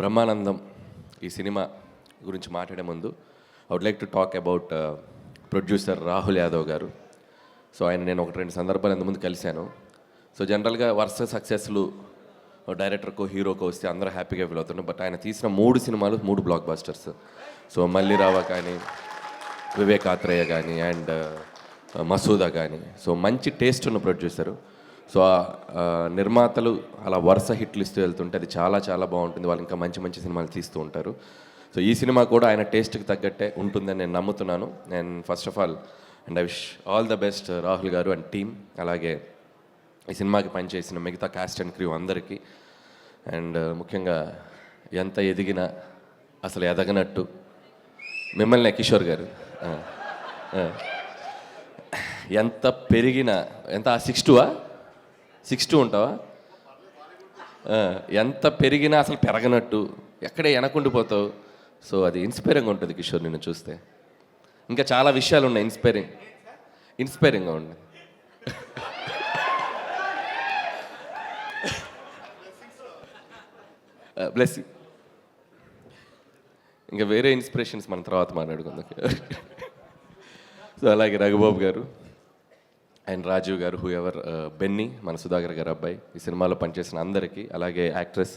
బ్రహ్మానందం ఈ సినిమా గురించి మాట్లాడే ముందు I would like to talk about producer Rahul Yadav garu. So ఆయన నేను ఒకటి రెండు సందర్భాలు ఇంతకుముందు కలిశాను. సో జనరల్గా వరుస సక్సెస్లు డైరెక్టర్కో హీరోకో వస్తే అందరూ హ్యాపీగా ఫీల్ అవుతున్నారు. బట్ ఆయన తీసిన 3 సినిమాలు 3 బ్లాక్ బస్టర్స్. సో మల్లిరావ కానీ, వివేకాత్రేయ కానీ అండ్ మసూదా కానీ. సో మంచి టేస్ట్ ఉన్న ప్రొడ్యూసరు. సో నిర్మాతలు అలా వరుస హిట్లు ఇస్తూ వెళ్తుంటే అది చాలా చాలా బాగుంటుంది. వాళ్ళు ఇంకా మంచి మంచి సినిమాలు తీస్తూ ఉంటారు. సో ఈ సినిమా కూడా ఆయన టేస్ట్కి తగ్గట్టే ఉంటుందని నేను నమ్ముతున్నాను. నేను first of all and I wish all the best Rahul గారు అండ్ టీమ్, అలాగే ఈ సినిమాకి పనిచేసిన మిగతా కాస్ట్ అండ్ క్రూ అందరికీ. అండ్ ముఖ్యంగా ఎంత ఎదిగినా అసలు ఎదగనట్టు మిమ్మల్ని కిషోర్ గారు ఎంత పెరిగినా ఎంత 6'2" ఉంటావా? ఎంత పెరిగినా అసలు పెరగనట్టు ఎక్కడే వెనకుండిపోతావు. సో అది ఇన్స్పైరింగ్గా ఉంటుంది కిషోర్ నిన్ను చూస్తే. ఇంకా చాలా విషయాలు ఉన్నాయి ఇన్స్పైరింగ్గా ఉన్నాయి. బ్లెస్సింగ్. ఇంకా వేరే ఇన్స్పిరేషన్స్ మన తర్వాత మాట్లాడుకుందాం. సో అలాగే రఘుబాబు గారు అండ్ రాజీవ్ గారు, హూ ఎవర్, బెన్నీ, మన సుధాకర్ గారు అబ్బాయి, ఈ సినిమాలో పనిచేసిన అందరికీ, అలాగే యాక్ట్రెస్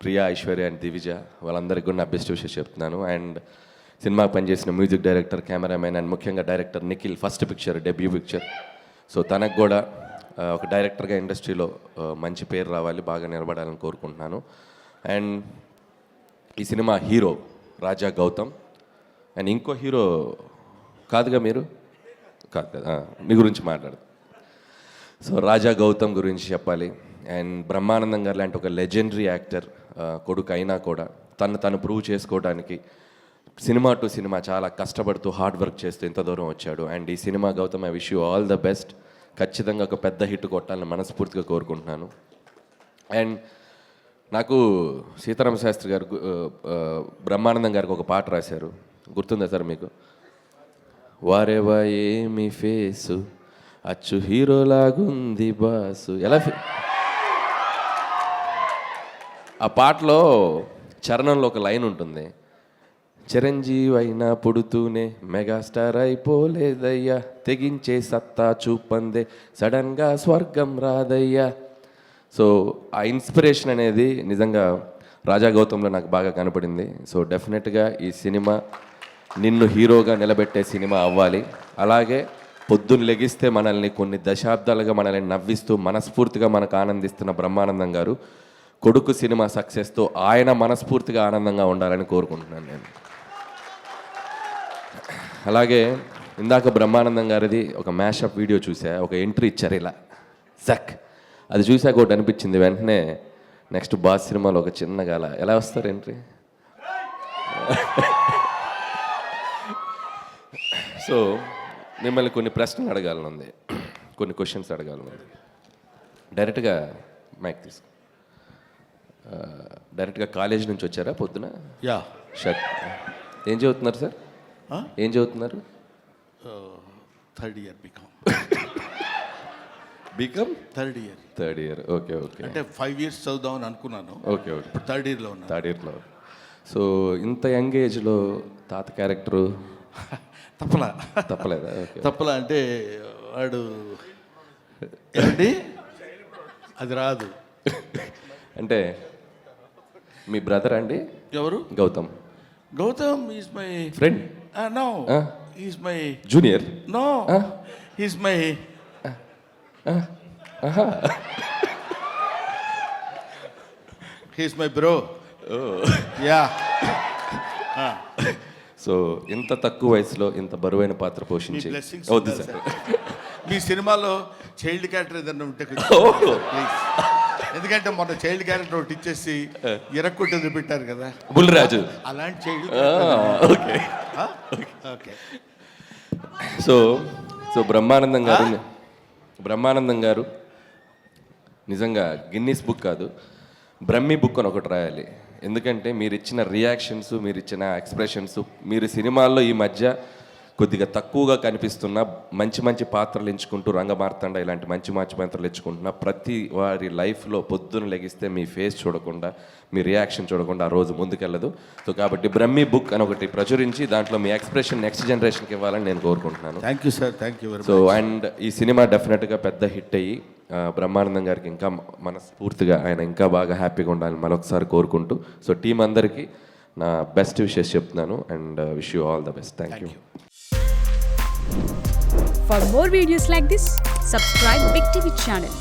ప్రియా, ఐశ్వర్య అండ్ దివిజ, వాళ్ళందరికీ కూడా నా బెస్ట్ విషెస్ చెప్తున్నాను. అండ్ సినిమాకి పనిచేసిన మ్యూజిక్ డైరెక్టర్, కెమెరామెన్ అండ్ ముఖ్యంగా director Nikhil, first picture, debut picture. So తనకు కూడా ఒక డైరెక్టర్గా ఇండస్ట్రీలో మంచి పేరు రావాలి, బాగా నిలబడాలని కోరుకుంటున్నాను. అండ్ ఈ cinema hero Raja Gautham and ఇంకో హీరో కాదుగా మీరు కాదు కదా, మీ గురించి మాట్లాడదు. సో రాజా గౌతమ్ గురించి చెప్పాలి. అండ్ బ్రహ్మానందం గారు లాంటి ఒక లెజెండరీ యాక్టర్ కొడుకు అయినా కూడా తను ప్రూవ్ చేసుకోవడానికి సినిమా టు సినిమా చాలా కష్టపడుతూ హార్డ్ వర్క్ చేస్తూ ఇంత దూరం వచ్చాడు. అండ్ ఈ cinema Gautham, I wish you all the best. ఖచ్చితంగా ఒక పెద్ద హిట్ కొట్టాలని మనస్ఫూర్తిగా కోరుకుంటున్నాను. అండ్ నాకు సీతారామ శాస్త్రి గారు బ్రహ్మానందం గారికి ఒక పాట రాశారు, గుర్తుందా సార్ మీకు? వారేవా ఏమి ఫేసు, అచ్చు హీరోలాగుంది బాసు. ఎలా ఆ పాటలో చరణంలో ఒక లైన్ ఉంటుంది, చిరంజీవి అయినా పుడుతూనే మెగాస్టార్ అయిపోలేదయ్యా, తెగించే సత్తా చూపందే సడన్గా స్వర్గం రాదయ్యా. సో ఆ ఇన్స్పిరేషన్ అనేది నిజంగా రాజా గౌతంలో నాకు బాగా కనపడింది. సో డెఫినెట్గా ఈ సినిమా నిన్ను హీరోగా నిలబెట్టే సినిమా అవ్వాలి. అలాగే పొద్దున్న లెగిస్తే మనల్ని కొన్ని దశాబ్దాలుగా మనల్ని నవ్విస్తూ మనస్ఫూర్తిగా మనకు ఆనందిస్తున్న బ్రహ్మానందం గారు కొడుకు సినిమా సక్సెస్తో ఆయన మనస్ఫూర్తిగా ఆనందంగా ఉండాలని కోరుకుంటున్నాను నేను. అలాగే ఇందాక బ్రహ్మానందం గారిది ఒక మ్యాషప్ వీడియో చూసా, ఒక ఎంట్రీ ఇచ్చారు ఇలా జక్. అది చూసాక ఒకటి అనిపించింది, వెంటనే నెక్స్ట్ బాస్ సినిమాలో ఒక చిన్నగా ఎలా వస్తారు ఎంట్రీ. సో మిమ్మల్ని కొన్ని ప్రశ్నలు అడగాలనుంది, కొన్ని క్వశ్చన్స్ అడగాలనుంది. డైరెక్ట్గా మైక్ తీసుకో. డైరెక్ట్గా కాలేజ్ నుంచి వచ్చారా పొద్దున? యా. షర్ట్ ఏం చదువుతున్నారు సార్? ఏం చదువుతున్నారు? Third year BCom. BCom third year. Okay. అంటే 5 years చదువుదామని అనుకున్నాను. ఓకే. ఇప్పుడు థర్డ్ ఇయర్లో. సో ఇంత యంగ్ ఏజ్లో తాత క్యారెక్టరు తప్పలేదా? తప్పలా అంటే వాడు ఏంటి అది రాదు. అంటే మీ బ్రదర్ అండి? ఎవరు? Gautham is my friend. No, is my junior. No, is my he's my bro. Yeah. So ఇంత తక్కువ వయసులో ఇంత బరువైన పాత్ర పోషించి వద్దు సార్. మీ సినిమాలో చైల్డ్ క్యారెక్టర్ ఏదన్నా ఉంటే ప్లీజ్. ఎందుకంటే మొన్న చైల్డ్ క్యారెక్టర్ ఒకటి ఇచ్చేసి ఇరక్కొట్టి పెట్టారు కదా బుల్లిరాజు, అలాంటి చైల్డ్. ఓకే. సో బ్రహ్మానందం గారు నిజంగా గిన్నీస్ బుక్ కాదు, బ్రహ్మీ బుక్ అని ఒకటి రాయాలి. ఎందుకంటే మీరు ఇచ్చిన రియాక్షన్స్, మీరు ఇచ్చిన ఎక్స్ప్రెషన్స్, మీరు సినిమాల్లో ఈ మధ్య కొద్దిగా తక్కువగా కనిపిస్తున్న మంచి మంచి పాత్రలు ఎంచుకుంటూ రంగమార్తాండ ఇలాంటి మంచి మంచి పాత్రలు ఎంచుకుంటున్న ప్రతి వారి లైఫ్లో పొద్దున లెగిస్తే మీ ఫేస్ చూడకుండా మీ రియాక్షన్ చూడకుండా ఆ రోజు ముందుకెళ్ళదు. సో కాబట్టి బ్రహ్మి బుక్ అని ఒకటి ప్రచురించి దాంట్లో మీ ఎక్స్ప్రెషన్ నెక్స్ట్ జనరేషన్కి ఇవ్వాలని నేను కోరుకుంటున్నాను. Thank you sir, thank you very so much. And ఈ సినిమా డెఫినెట్గా పెద్ద హిట్ అయ్యి బ్రహ్మానందం గారికి ఇంకా మనస్ఫూర్తిగా ఆయన ఇంకా బాగా హ్యాపీగా ఉండాలని మరొకసారి కోరుకుంటూ, సో టీం అందరికీ నా బెస్ట్ విషెస్ చెప్తున్నాను and wish you all the best. Thank you. For more videos like this, subscribe Big TV channel.